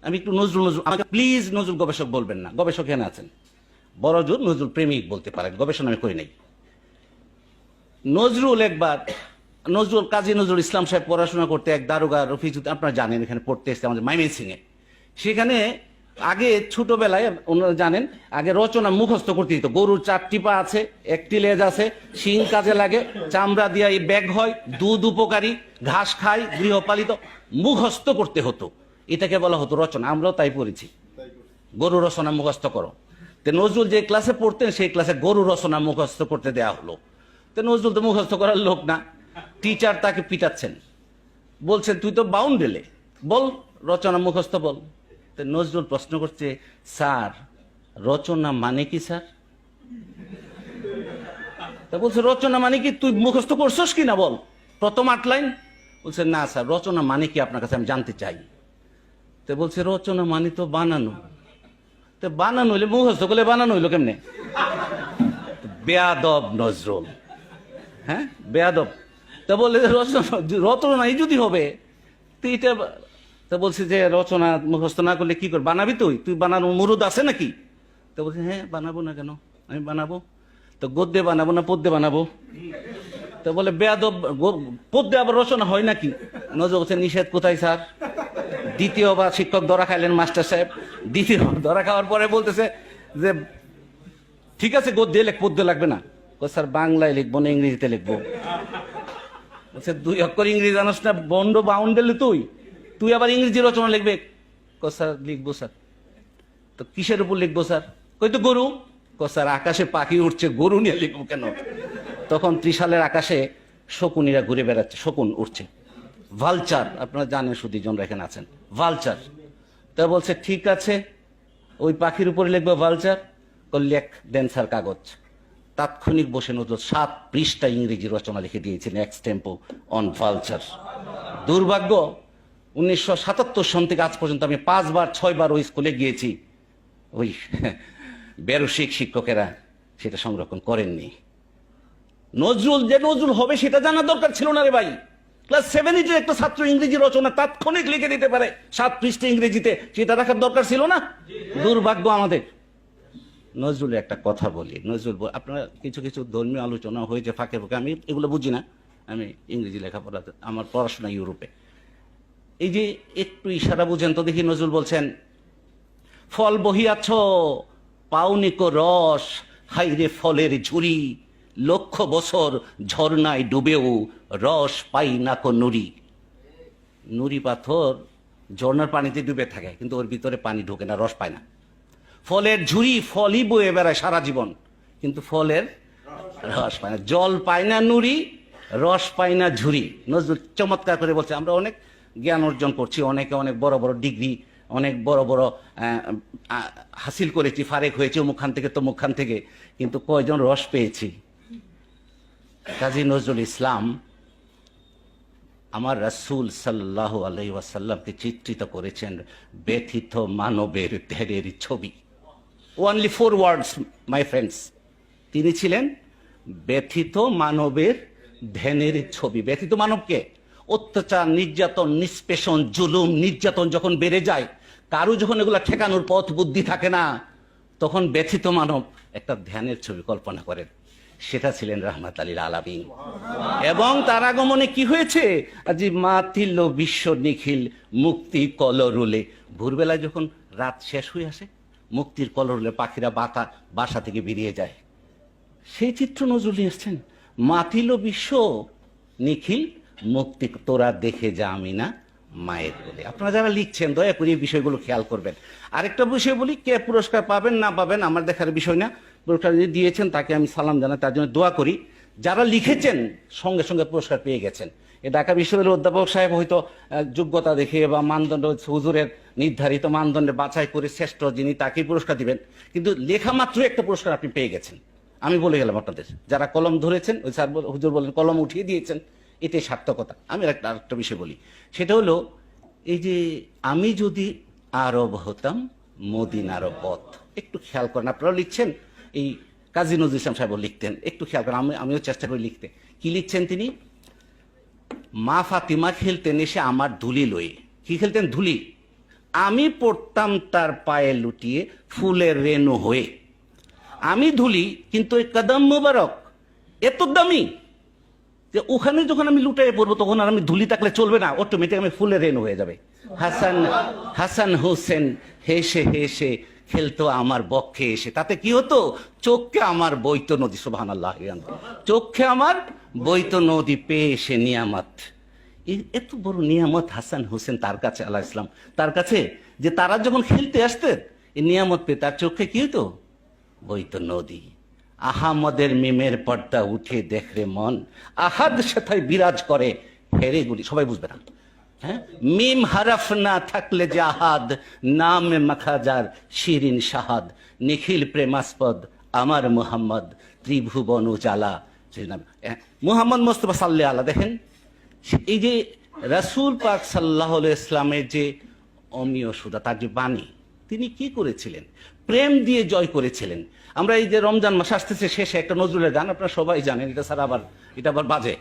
আমি একটু নজরুল নজরুল, আমাকে প্লিজ নজরুল গবেষক বলবেন না, গবেষক এখানে আছেন, বড় জোর নজরুল প্রেমিক বলতে পারেন, গবেষণা আমি করি নাই। নজরুল একবার, নজরুল কাজী নজরুল ইসলাম সাহেব পড়াশোনা করতে এক দারোগা রফিজুদ্দিন, আপনারা জানেন এখানে পড়তে এসেছে আমাদের ময়মনসিংহে। সেখানে আগে ছোটবেলায় ওনারা জানেন আগে রচনা মুখস্থ করতে দিত। গরুর 4টি পা আছে, 1টি লেজ আছে, শিং কাজে লাগে, চামড়া দিয়ে এই ব্যাগ হয়, দুধ উপকারী, ঘাস খায়, গৃহপালিত, মুখস্থ করতে হতো। এটাকে বলা হতো রচনা। আমরাও তাই পড়েছি, গরু রচনা মুখস্থ করো। তো নজরুল যে ক্লাসে পড়তেন সেই ক্লাসে গরু রচনা মুখস্থ করতে দেয়া হলো। তো নজরুল তো মুখস্থ করার লোক না, টিচার তাকে পিটাচ্ছেন, বলছেন তুই তো বাউন্ডেলে, বল রচনা মুখস্থ বল। তো নজরুল প্রশ্ন করছে, স্যার রচনা মানে কি স্যার? তা বলছে রচনা মানে কি, তুই মুখস্থ করছস কি না বল, প্রথম 8 লাইন। বলছে না স্যার, রচনা মানে কি আপনার কাছে আমি জানতে চাই। তো বলছে রচনা মানে তো বানানো। তো বানানো হইলে মুখস্থ করলে বানানো হইলো কেমনে? বেয়াদব নজরুল, হ্যাঁ বেয়াদব। তা বলে রচনাই যদি হবে তো এটা, তা বলছে যে রচনা মুখস্থ না করলে কি কর, বানাবি তুই, তুই বানানোর মুরুদ আছে নাকি? তো বলছে হ্যাঁ বানাবো না কেন, আমি বানাবো। তো গদ্যে বানাবো না পদ্যে বানাবো? তো বলে বেয়াদব, পদ্যে আবার রচনা হয় নাকি? নজরুল বলছে নিষেধ কোথায় স্যার? দ্বিতীয়বার শিক্ষক ধরা খাইলেন মাস্টার সাহেব। দ্বিতীয় ধরা খাওয়ার পরে বলতেছে যে ঠিক আছে গদ্যে লেখ, পদ্যে লাগবে না। স্যার বাংলায় লিখবো না ইংরেজিতে লিখবো। বলছে 2 অক্ষর ইংরেজি জানাস না, বন্ড বাউন্ডেলে তুই, তুই আবার ইংরেজি রচনা লিখবে? স্যার লিখবো স্যার। তো কিসের উপর লিখবো স্যার? কই তো গরু। স্যার আকাশে পাখি উঠছে, গরু নিয়ে লিখবো কেন? তখন ত্রিশালের আকাশে শকুনিরা ঘুরে বেড়াচ্ছে, শকুন উঠছে, ভালচার, আপনারা জানেন সুদীজনরা এখানে আছেন, ভালচার। তা বলছে ঠিক আছে ওই পাখির উপরে লিখবো ভালচার। লেখ দেন স্যার কাগজ। তাৎক্ষণিক বসে নজরুল 7 পৃষ্ঠা ইংরেজি রচনা লিখে দিয়েছিলেন এক্সটেম্পো অন ভালচার। দুর্ভাগ্য 1977 সন থেকে আজ পর্যন্ত আমি 5 বার 6 বার ওই স্কুলে গিয়েছি, ওই বেরসিক শিক্ষকেরা সেটা সংরক্ষণ করেননি। নজরুল যে নজরুল হবে সেটা জানা দরকার ছিল না রে ভাই। ক্লাস 7 8 একটা ছাত্র ইংরেজি রচনা তাৎক্ষণিক লিখে দিতে পারে 7 পৃষ্ঠা ইংরেজিতে, সেটা রাখার দরকার ছিল না? দুর্ভাগ্য আমাদের। নজরুলের একটা কথা বলি, নজরুল আপনারা কিছু কিছু ধর্মীয় আলোচনা হয়েছে ফাঁকে ফাঁকে, আমি এগুলো বুঝি না, আমি ইংরেজি লেখাপড়া, আমার পড়াশোনা ইউরোপে। এই যে একটু ইশারা বুঝেন তো দেখি, নজরুল বলছেন ফল বহিয়াছ পাউনিক রস, হাইরে ফলের ঝুরি, 1,00,000 বছর ঝর্ণায় ডুবেও রস পাই না কো নুরি। নুরি পাথর ঝর্ণার পানিতে ডুবে থাকে কিন্তু ওর ভিতরে পানি ঢোকে না, রস পায় না। ফলের ঝুরি, ফলই বয়ে বেড়ায় সারা জীবন কিন্তু ফলের রস পায় না। জল পায় না নুরি, রস পায় না ঝুরি। নজরুল চমৎকার করে বলছে আমরা অনেক জ্ঞান অর্জন করছি, অনেকে অনেক বড় বড় ডিগ্রি, অনেক বড় বড় হাসিল করেছি, ফারেক হয়েছে অমুকখান থেকে তমুকখান থেকে, কিন্তু কয়জন রস পেয়েছি? কাজী নজরুল ইসলাম আমার রাসূল সাল্লাল্লাহু আলাইহি ওয়াসাল্লামকে চিত্রিত করেছেন ব্যথিত মানবের ধ্যানের ছবি। ওনলি 4 ওয়ার্ডস মাই ফ্রেন্ডস, তিনি ছিলেন ব্যথিত মানবের ধ্যানের ছবি। ব্যথিত মানবকে অত্যাচার, নির্যাতন, নিষ্পেষণ, জুলুম, নির্যাতন যখন বেড়ে যায়, কারো যখন এগুলা ঠেকানোর পথ বুদ্ধি থাকে না, তখন ব্যথিত মানব একটা ধ্যানের ছবি কল্পনা করেন, সেটা ছিলেন রাহমাত লিল আলামিন। এবং তার আগমনে কি হয়েছে? আজি মাতিল বিশ্ব নিখিল মুক্তি কলরুলে। ভোরবেলায় যখন রাত শেষ হয়ে আসে, মুক্তির কলরুলে পাখিরা বাসা থেকে বেরিয়ে যায়, সেই চিত্র নজরুল নিয়ে এসছেন। মাতিল বিশ্ব নিখিল মুক্তি তোরা দেখে যা আমি না মায়ের বলে। আপনারা যারা লিখছেন দয়া করে এই বিষয়গুলো খেয়াল করবেন। আরেকটা বিষয় বলি, কে পুরস্কার পাবেন না পাবেন আমার দেখার বিষয় না, পুরস্কার যিনি দিয়েছেন তাকে আমি সালাম জানাই, তার জন্য দোয়া করি। যারা লিখেছেন সঙ্গে সঙ্গে পুরস্কার পেয়ে গেছেন। এ ঢাকা বিশ্ববিদ্যালয়ের অধ্যাপক সাহেব হয়তো যোগ্যতা দেখে বা মানদণ্ড হুজুরের নির্ধারিত মানদণ্ডে বাছাই করে শ্রেষ্ঠ যিনি তাকেই পুরস্কার দিবেন, কিন্তু লেখা মাত্র একটা পুরস্কার আপনি পেয়ে গেছেন। আমি বলে গেলাম আপনাদের, যারা কলম ধরেছেন, ওই স্যার হুজুর বলেন কলম উঠিয়ে দিয়েছেন, এটাই সার্থকতা। আমি আরেকটা বিষয় বলি, সেটা হলো এই যে আমি যদি আরব হতাম মদিনার পথ। একটু খেয়াল করেন, আপনারা লিখছেন, এই কাজী নজরুল ইসলাম সাহেব লিখতেন, একটু খেয়াল করেন, আমিও চেষ্টা করি লিখতে। কি লিখছেন তিনি? মা ফাতিমা খেলতেন এসে আমার ধুলি লয়ে। কি খেলতেন? ধুলি। আমি পড়তাম তার পায়ে লুটিয়ে ফুলের রেণু হয়ে। আমি ধুলি, কিন্তু এই কদম মোবারক এত দামি যে ওখানে যখন আমি লুটাইয়ে পড়বো তখন আর আমি ধুলি থাকলে চলবে না, অটোমেটিক আমি ফুলের রেণু হয়ে যাবে। হাসান হাসান হোসেন হেসে হেসে খেলতো আমার বক্ষে এসে। তাতে কি হতো? চোখে আমার বইতো নদী, সুবহানাল্লাহ, চোখে আমার বইতো নদী পেয়ে এসে নিয়ামত। এত বড় নিয়ামত হাসান হোসেন তার কাছে, আল্লাহ ইসলাম তার কাছে, যে তারা যখন খেলতে আসতেন এই নিয়ামত পেয়ে তার চোখে কি হতো? বইতো নদী। আহামদের মিমের পর্দা উঠে দেখরে মন, আহাদ সেথায় বিরাজ করে হেরে গুলি। সবাই বুঝবে না, হ্যাঁ? মিম হারাফ না থাকলে যে আহাদ, নামে মাখাজার শিরিন শাহাদ, নিখিল প্রেমাস্পদ আমার মুহাম্মদ, ত্রিভুবন উজালা মুহাম্মদ মোস্তফা সাল্লাল্লাহু আলাইহি। দেখেন এই যে রাসূল পাক সাল্লাল্লাহু আলাইহি ইসলামের যে অমীয় সুধা, তার যে বাণী, তিনি কি করেছিলেন? প্রেম দিয়ে জয় করেছিলেন। আমরা এই যে রমজান মাস আসতেছে, শেষে একটা নজরুলের গান আপনারা সবাই জানেন, এটা ছাড়া আবার এটা আবার বাজে।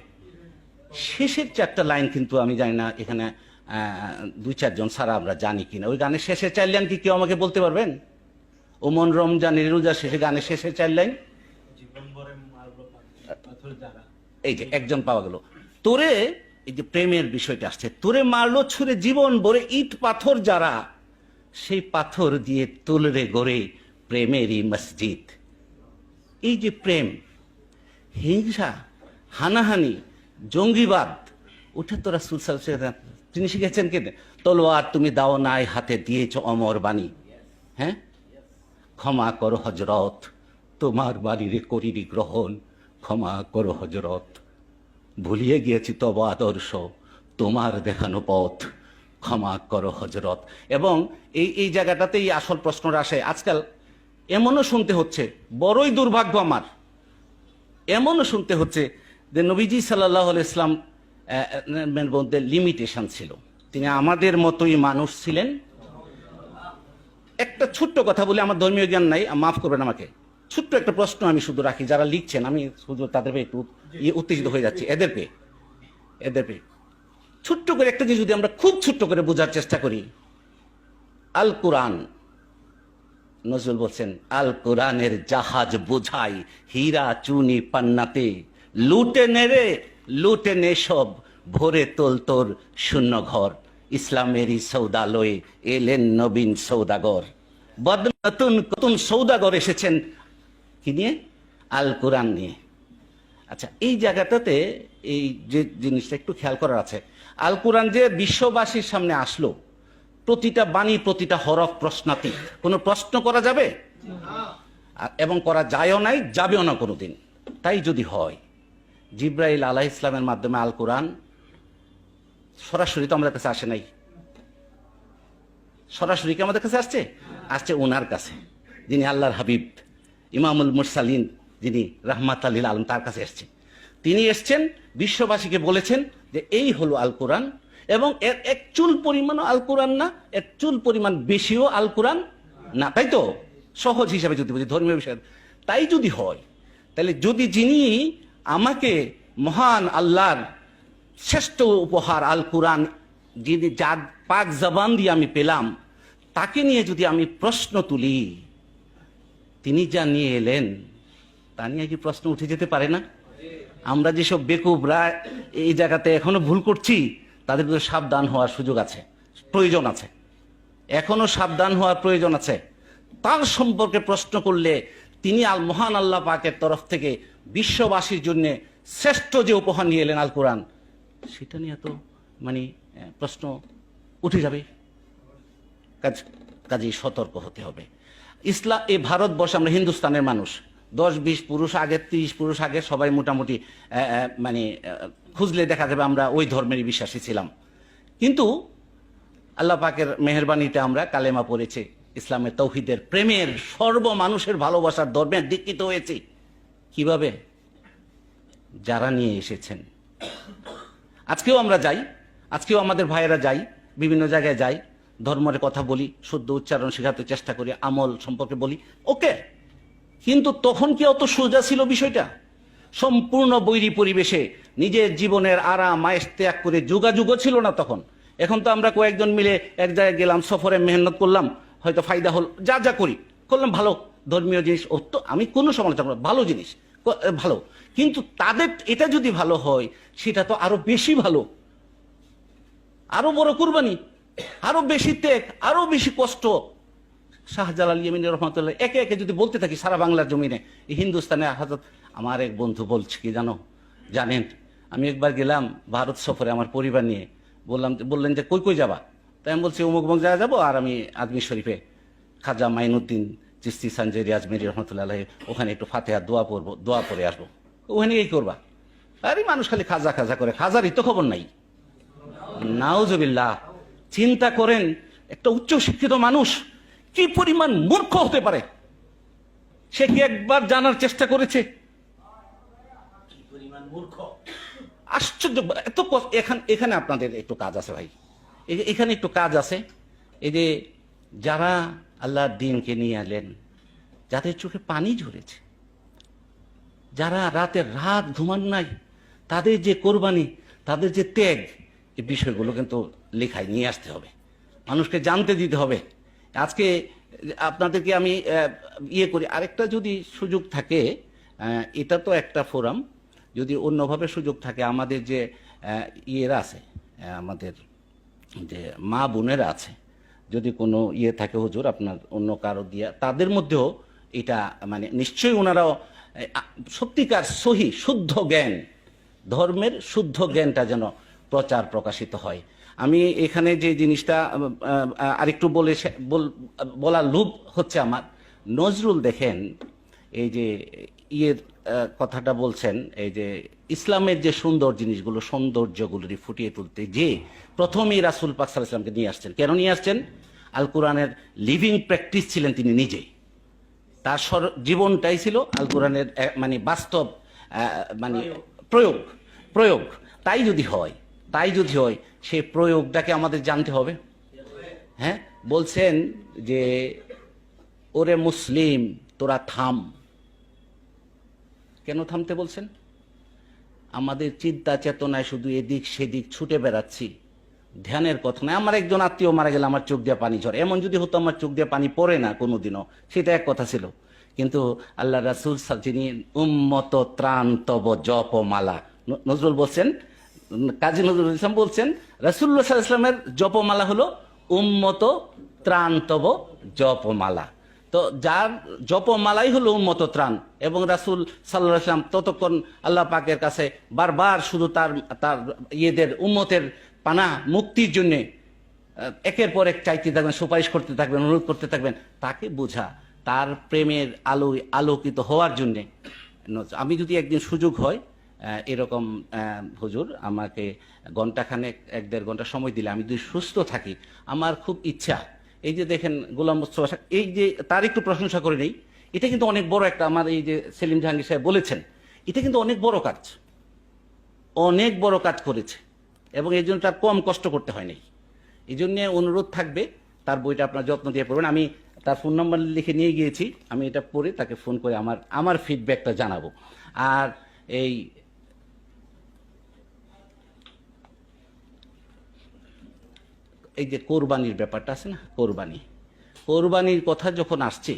শেষের 4টা লাইন কিন্তু আমি জানি না এখানে 2-4 জন ছাড়া আমরা জানি কিনা। ওই গানের শেষের 4 লাইন কি কেউ আমাকে বলতে পারবেন? ওমন রমজানের রোজা শেষে, গানের শেষের 4 লাইন এই যে একজন পাওয়া গেল। তোরে, এই যে প্রেমের বিষয়টা আসছে, তোরে মারলো ছুঁড়ে জীবন ভরে ইট পাথর যারা, সেই পাথর দিয়ে তুলরে গড়ে প্রেমেরই মসজিদ। এই যে প্রেম, হিংসা, হানাহানি, জঙ্গিবাদ, ওটা তো রাসূল সাল্লাল্লাহু আলাইহি ওয়াসাল্লাম তিনি শিখেছেন কে? তলোয়ার তুমি দাও নাই হাতে, দিয়েছ অমর বাণী। হ্যাঁ, ক্ষমা করো হযরত, তোমার বাড়িরে করিনি গ্রহণ, ক্ষমা করো হযরত, ভুলিয়ে গিয়েছি তব আদর্শ, তোমার দেখানো পথ, ক্ষমা করো হযরত। এবং এই জায়গাটাতেই আসল প্রশ্নটা আসে। আজকাল এমনও শুনতে হচ্ছে, বড়ই দুর্ভাগ্য আমার, এমনও শুনতে হচ্ছে যে নবীজি সাল্লাল্লাহু আলাইহি ইসলাম মধ্যে লিমিটেশন ছিল, তিনি আমাদের মতোই মানুষ ছিলেন। একটা ছোট্ট কথা বলে, আমার ধর্মীয় জ্ঞান নাই, মাফ করবেন আমাকে, ছোট্ট একটা প্রশ্ন আমি শুধু রাখি, যারা লিখছেন, আমি শুধু তাদের পেয়ে একটু উত্তেজিত হয়ে যাচ্ছি, এদের পেয়ে ছোট্ট করে একটা জিনিস যদি আমরা খুব ছোট্ট করে বোঝার চেষ্টা করি। আল কোরআন, নজরুল বলছেন, আল কোরআনের জাহাজ বোঝাই হীরা চুনি পান্নাতে, লুটে নেড়ে লুটে নে সব, ভরে তোল তোর শূন্য ঘর, ইসলামেরই সৌদালয়ে এলেন নবীন সৌদাগর। নতুন নতুন সৌদাগর এসেছেন কি নিয়ে? আল কোরআন নিয়ে। আচ্ছা, এই জায়গাটাতে এই যে জিনিসটা একটু খেয়াল করার আছে, আল কোরআন যে বিশ্ববাসীর সামনে আসলো, প্রতিটা বাণী, প্রতিটা হরফ প্রশ্নাতীত, কোনো প্রশ্ন করা যাবে এবং করা যায়ও নাই, যাবেও না কোনোদিন। তাই যদি হয়, জিব্রাইল আলাইহিস সালামের মাধ্যমে আল কোরআন সরাসরি তো আমাদের কাছে আসে নাই, সরাসরি কি আমাদের কাছে আসছে ওনার কাছে, যিনি আল্লাহর হাবিব ইমামুল মুরসালিন, যিনি রাহমাত লিল আলামিন, তার কাছে এসছে। তিনি এসছেন, বিশ্ববাসীকে বলেছেন যে এই হলো আল কোরআন, এবং এর এক চুল পরিমাণও আল কোরআন না, এক চুল পরিমাণ বেশিও আল কোরআন না। তাই তো, সহজ হিসাবে যদি বুঝি ধর্মীয় বিষয়, তাই যদি হয়, তাহলে যদি যিনি আমাকে মহান আল্লাহর শ্রেষ্ঠ উপহার আল কোরআন, যিনি যার পাক জবান দিয়ে আমি পেলাম, তাকে নিয়ে যদি আমি প্রশ্ন তুলি, তিনি যা নিয়ে এলেন তা নিয়ে কি প্রশ্ন উঠে যেতে পারে না? আমরা যেসব বেকুবরা এই জায়গাতে এখনো ভুল করছি, তাদের ভিতরে সাবধান হওয়ার সুযোগ আছে, প্রয়োজন আছে, এখনো সাবধান হওয়ার প্রয়োজন আছে। তার সম্পর্কে প্রশ্ন করলে তিনি মহান আল্লাহ পাকের তরফ থেকে বিশ্ববাসীর জন্য শ্রেষ্ঠ যে উপহার নিয়ে এলেন আল কোরআন, সেটা নিয়ে তো প্রশ্ন উঠে যাবে। কাজেই সতর্ক হতে হবে। ইসলাম, এই ভারতবর্ষে আমরা হিন্দুস্তানের মানুষ, 10-20 পুরুষ আগে, 30 পুরুষ আগে সবাই মোটামুটি খুঁজলে দেখা যাবে আমরা ওই ধর্মেরই বিশ্বাসী ছিলাম। কিন্তু আল্লাহ পাকের মেহেরবানিতে আমরা কালেমা পড়েছি, ইসলামের তৌহিদের প্রেমের সর্ব মানুষের ভালোবাসার ধর্মে দীক্ষিত হয়েছি। কিভাবে? যারা নিয়ে এসেছেন। আজকেও আমরা যাই, আজকেও আমাদের ভাইয়েরা যাই, বিভিন্ন জায়গায় যাই, ধর্মের কথা বলি, শুদ্ধ উচ্চারণ শেখাতে চেষ্টা করি, আমল সম্পর্কে বলি, ওকে। কিন্তু তখন কি অত সোজা ছিল বিষয়টা? সম্পূর্ণ বৈরী পরিবেশে নিজের জীবনের আরাম আয়েশ ত্যাগ করে যোগাযোগও ছিল না তখন, এখন তো আমরা কয়েকজন মিলে এক জায়গায় গেলাম, সফরে মেহনত করলাম, হয়তো ফায়দা হল, যা যা করি করলাম, ভালো ধর্মীয় জিনিস, ও তো আমি কোনো সমালোচনা করব, ভালো জিনিস, ভালো। কিন্তু তাদের এটা যদি ভালো হয় সেটা তো আরো বেশি ভালো, আরো বড় কুরবানি, আরো বেশি ত্যাগ, আরো বেশি কষ্ট। শাহজালাল ইয়ামিনী রহমতুল্লাহ একে একে যদি বলতে থাকি সারা বাংলার জমিনে, এই হিন্দুস্তানে হযরত, আমার এক বন্ধু বলছে কি জানেন, আমি একবার গেলাম ভারত সফরে আমার পরিবার নিয়ে, বললেন যে কই কই যাবা, তাই আমি বলছি অমুক অমুক জায়গা যাবো, আর আমি আজমির শরীফে খাজা মাইনুদ্দিন চিস্তি সানজেরি আজমেরি রহমতুল্লাহ ওখানে একটু ফাতেহা দোয়া পড়বো, দোয়া পড়ে আসবো। ওখানে এই করবা? আরে মানুষ খালি খাজা খাজা করে, খাজারই তো খবর নাই। নাউজুবিল্লাহ। চিন্তা করেন একটা উচ্চ শিক্ষিত মানুষ কি পরিমাণ মূর্খ হতে পারে, সে কি একবার জানার চেষ্টা করেছে? কি পরিমাণ মূর্খ, আশ্চর্য। এত এখানে আপনাদের একটু কাজ আছে ভাই, এখানে একটু কাজ আছে। এই যে যারা আল্লাহর দ্বীনকে নিয়ে এলেন, যাদের চোখে পানি ঝরেছে, যারা রাতের রাত ঘুমান নাই, তাদের যে কোরবানি, তাদের যে ত্যাগ, এই বিষয়গুলো কিন্তু লেখায় নিয়ে আসতে হবে, মানুষকে জানতে দিতে হবে। আজকে আপনাদেরকে আমি ইয়ে করি, আরেকটা যদি সুযোগ থাকে, এটা তো একটা ফোরাম, যদি অন্যভাবে সুযোগ থাকে, আমাদের যে ইয়েরা আছে, আমাদের যে মা বোনেরা আছে, যদি কোনো ইয়ে থাকে হুজুর আপনার অন্য কারো দিয়া, তাদের মধ্যেও এটা মানে নিশ্চয়ই ওনারাও সত্যিকার সহি শুদ্ধ জ্ঞান, ধর্মের শুদ্ধ জ্ঞানটা যেন প্রচার প্রকাশিত হয়। আমি এখানে যে জিনিসটা আরেকটু বলার লোভ হচ্ছে আমার, নজরুল দেখেন এই যে ইয়ের কথাটা বলছেন, এই যে ইসলামের যে সুন্দর জিনিসগুলো, সৌন্দর্যগুলোরই ফুটিয়ে তুলতে যে প্রথমেই রাসূল পাক সাল্লাল্লাহু আলাইহি ওয়াসাল্লামকে নিয়ে আসছেন। কেন নিয়ে আসছেন? আল কোরআনের লিভিং প্র্যাকটিস ছিলেন তিনি নিজেই, তার জীবনটাই ছিল আল কোরআনের মানে বাস্তব মানে প্রয়োগ। তাই যদি হয় সেই প্রয়োগটাকে আমাদের জানতে হবে। হ্যাঁ, বলছেন যে ওরে মুসলিম তোরা থাম। কেন থামতে বলছেন? আমাদের চিন্তা চেতনায় শুধু এদিক সেদিক ছুটে বেড়াচ্ছি, ধ্যানের কথা নয়। আমার একজন আত্মীয় মারা গেলে আমার চোখ দিয়ে পানি ঝরে, এমন যদি হতো আমার চোখ দিয়ে পানি পড়ে না কোনোদিনও, সেটা এক কথা ছিল। কিন্তু আল্লাহ রাসূল যিনি উম্মত ত্রাণ তব জপমালা, নজরুল বলছেন, কাজী নজরুল ইসলাম বলছেন, রাসূলুল্লাহ সাল্লাল্লাহু আলাইহি ওয়াসাল্লামের জপমালা হলো উম্মত ত্রাণ তব জপমালা। তো যার জপমালাই হলো উম্মত ত্রাণ, এবং রাসূল সাল্লাল্লাহু আলাইহি ওয়াসাল্লাম ততক্ষণ আল্লাহ পাকের কাছে বারবার শুধু তার ইয়েদের উম্মতের পানা মুক্তির জন্য একের পর এক চাইতে থাকবেন, সুপারিশ করতে থাকবেন, অনুরোধ করতে থাকবেন, তাকে বোঝা, তার প্রেমের আলোয় আলোকিত হওয়ার জন্যে। আমি যদি একদিন সুযোগ হয় এরকম, হুজুর আমাকে ঘন্টাখানেক 1-1.5 ঘন্টা সময় দিলে, আমি যদি সুস্থ থাকি, আমার খুব ইচ্ছা, এই যে দেখেন গোলাম মোস্তফা, এই যে তার একটু প্রশংসা করে নেই, এটা কিন্তু অনেক বড় একটা, আমার এই যে সেলিম জাহাঙ্গীর সাহেব বলেছেন, এটা কিন্তু অনেক বড় কাজ করেছে, এবং এই জন্য তার কম কষ্ট করতে হয়নি। এই জন্য অনুরোধ থাকবে তার বইটা আপনার যত্ন দিয়ে পড়বেন। আমি তার ফোন নাম্বার লিখে নিয়ে গিয়েছি, আমি এটা পড়ে তাকে ফোন করে আমার ফিডব্যাকটা জানাবো। আর এই যে কোরবানির ব্যাপারটা আছে না, কোরবানির কথা যখন আসছে,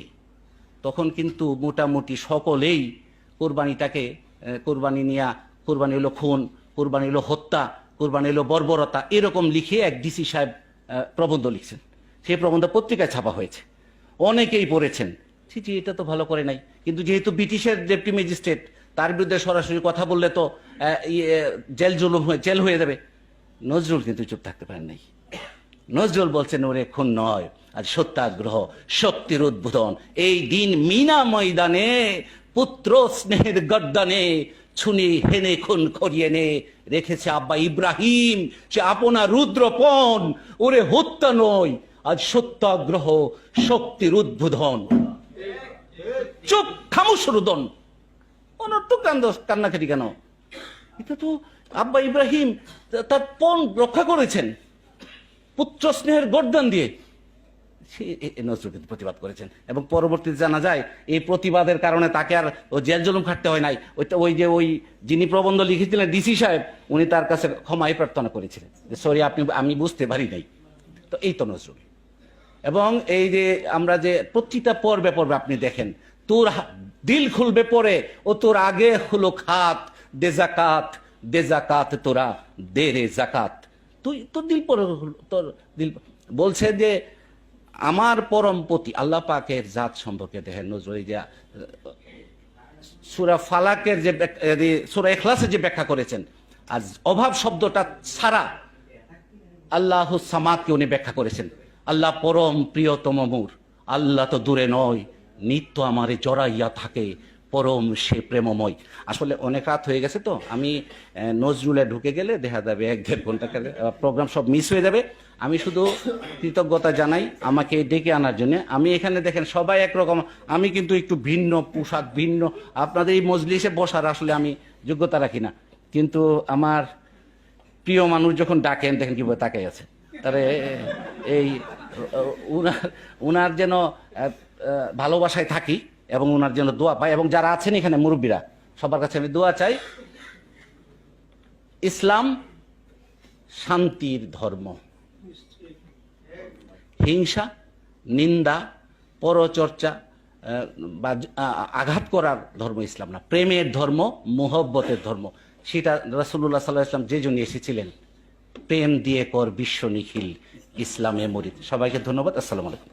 তখন কিন্তু মোটামুটি সকলেই কোরবানিটাকে, কোরবানি নিয়ে, কোরবানি হলো খুন, কোরবানি হলো হত্যা, কোরবানি হলো বর্বরতা, এরকম লিখে এক ডিসি সাহেব প্রবন্ধ লিখছেন। সেই প্রবন্ধ পত্রিকায় ছাপা হয়েছে, অনেকেই পড়েছেন। জি, এটা তো ভালো করে নাই। কিন্তু যেহেতু ব্রিটিশের ডেপুটি ম্যাজিস্ট্রেট, তার বিরুদ্ধে সরাসরি কথা বললে তো জেল হয়ে যাবে। নজরুল কিন্তু চুপ থাকতে পারেন নাই। নজরুল বলছেন, ওরে খুন নয়, আর সত্যাগ্রহ, শক্তির উদ্বোধন। এই দিন মিনা ময়দানে পুত্র স্নেহের গর্দানে ছুনি হেনে খুন করিয়ে নে রেখেছে আব্বা ইব্রাহিম, সে আপনার রুদ্রপণ। ওরে হত্যা নয়, আজ সত্যাগ্রহ, শক্তির উদ্বোধন। চুপ, খামোশ রুদন। অনর্থক কান্নাকাটি কেন? এটা তো আব্বা ইব্রাহিম তার পণ রক্ষা করেছেন পুত্র স্নেহের গর্দান দিয়ে। সে নজরুল কিন্তু প্রতিবাদ করেছেন, এবং পরবর্তীতে জানা যায় এই প্রতিবাদের কারণে তাকে আর জেল জুলুম খাটতে হয় নাই। ওই যিনি প্রবন্ধ লিখেছিলেন ডিসি সাহেব, উনি তার কাছে ক্ষমাই প্রার্থনা করেছিলেন যে সরি আমি বুঝতে পারি নাই। তো এই তো নজরুল। এবং এই যে আমরা যে প্রতিটা পর্বে পর্বে আপনি দেখেন, তোর দিল খুলবে পরে, ও তোর আগে হলো খাত, দে জাকাত তোরা দে রে জাকাত। তুই তোর দিল পরে, তোর দিল বলছে যে আমার পরমপতি আল্লাহ পাকের জাত সম্পর্কে দেখেন নজরুল এই যে সূরা ফালাকের যে সূরা ইখলাসের যে ব্যাখ্যা করেছেন, আর অভাব শব্দটা ছাড়া আল্লাহ সামাদকে উনি ব্যাখ্যা করেছেন, আল্লাহ পরম প্রিয়তম মোর, আল্লাহ তো দূরে নয়, নিত্য আমারে জড়াইয়া থাকে, পরম সে প্রেমময়। আসলে অনেক রাত হয়ে গেছে, তো আমি নজরুলে ঢুকে গেলে দেখা যাবে 1-1.5 ঘন্টা প্রোগ্রাম সব মিস হয়ে যাবে। আমি শুধু কৃতজ্ঞতা জানাই আমাকে ডেকে আনার জন্য। আমি এখানে দেখেন সবাই একরকম, আমি কিন্তু একটু ভিন্ন পোশাক, ভিন্ন। আপনাদের এই মজলিসে বসার আসলে আমি যোগ্যতা রাখি না, কিন্তু আমার প্রিয় মানুষ যখন ডাকেন দেখেন কিভাবে তাকাই আছে। তারে এই উনার যেন ভালোবাসায় থাকি এবং ওনার জন্য দোয়া পাই, এবং যারা আছেন এখানে মুরব্বীরা সবার কাছে আমি দোয়া চাই। ইসলাম শান্তির ধর্ম, হিংসা, নিন্দা, পরচর্চা বা আঘাত করার ধর্ম ইসলাম না, প্রেমের ধর্ম, মুহব্বতের ধর্ম। সেটা রাসূলুল্লাহ সাল্লাল্লাহু আলাইহি ওয়াসাল্লাম যে জন্য এসেছিলেন, প্রেম দিয়ে কর বিশ্ব নিখিল, ইসলামে মরিদ। সবাইকে ধন্যবাদ। আসসালামু আলাইকুম।